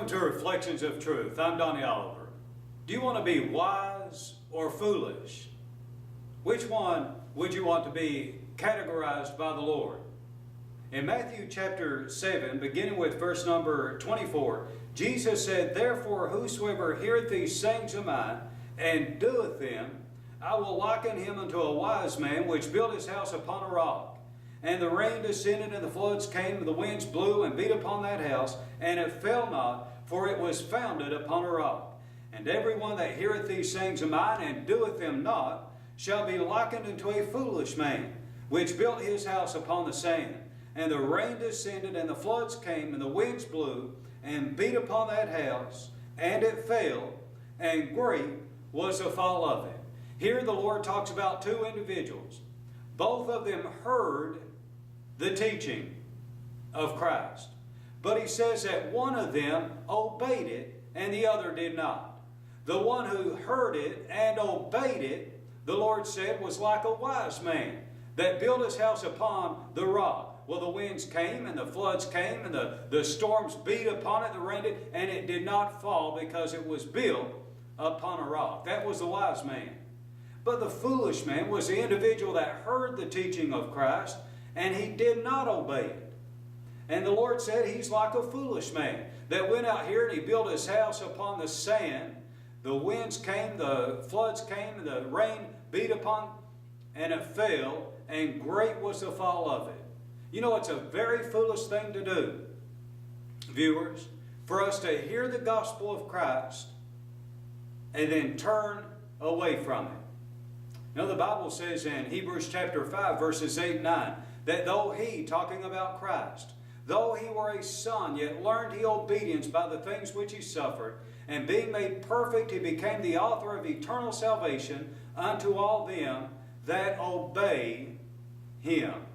Welcome to Reflections of Truth. I'm Donnie Oliver. Do you want to be wise or foolish? Which one would you want to be categorized by the Lord? In Matthew chapter 7, beginning with verse number 24, Jesus said, "Therefore whosoever heareth these sayings of mine, and doeth them, I will liken him unto a wise man, which built his house upon a rock. And the rain descended, and the floods came, and the winds blew, and beat upon that house, and it fell not, for it was founded upon a rock. And every one that heareth these sayings of mine, and doeth them not, shall be likened unto a foolish man, which built his house upon the sand. And the rain descended, and the floods came, and the winds blew, and beat upon that house, and it fell, and great was the fall of it." Here the Lord talks about two individuals. Both of them heard the teaching of Christ. But he says that one of them obeyed it and the other did not. The one who heard it and obeyed it, the Lord said, was like a wise man that built his house upon the rock. Well, the winds came and the floods came and the storms beat upon it, the rain did, and it did not fall because it was built upon a rock. That was the wise man. But the foolish man was the individual that heard the teaching of Christ and he did not obey it. And the Lord said he's like a foolish man that went out here and he built his house upon the sand. The winds came, the floods came, and the rain beat upon, and it fell, and great was the fall of it. You know, it's a very foolish thing to do, viewers, for us to hear the gospel of Christ and then turn away from it. You know, the Bible says in Hebrews chapter 5, verses 8 and 9, that though he, talking about Christ, though he were a son, yet learned he obedience by the things which he suffered, and being made perfect, he became the author of eternal salvation unto all them that obey him.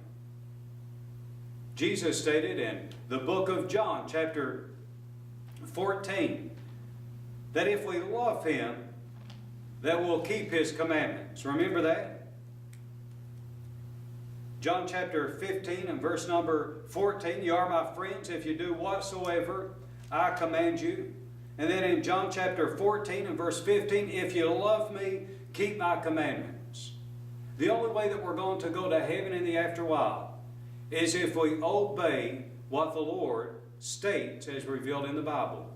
Jesus stated in the book of John, chapter 14, that if we love him, that we'll keep his commandments. Remember that? John chapter 15 and verse number 14, "You are my friends if you do whatsoever I command you." And then in John chapter 14 and verse 15, "If you love me, keep my commandments." The only way that we're going to go to heaven in the afterwhile is if we obey what the Lord states as revealed in the Bible.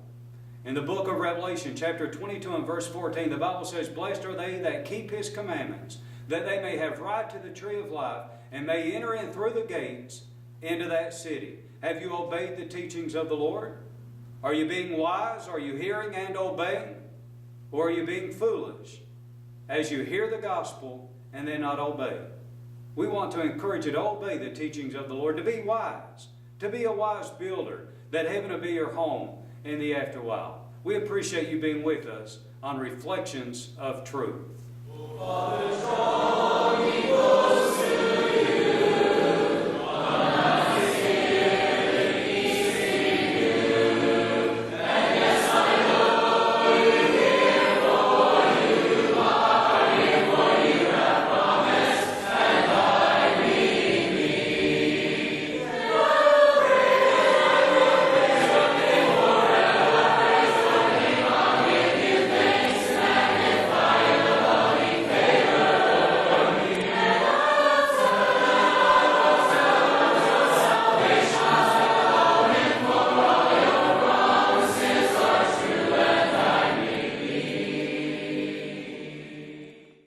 In the book of Revelation, chapter 22 and verse 14, the Bible says, "Blessed are they that keep his commandments, that they may have right to the tree of life, and may enter in through the gates into that city." Have you obeyed the teachings of the Lord? Are you being wise? Are you hearing and obeying? Or are you being foolish as you hear the gospel and then not obey? We want to encourage you to obey the teachings of the Lord, to be wise, to be a wise builder, that heaven will be your home in the afterwhile. We appreciate you being with us on Reflections of Truth.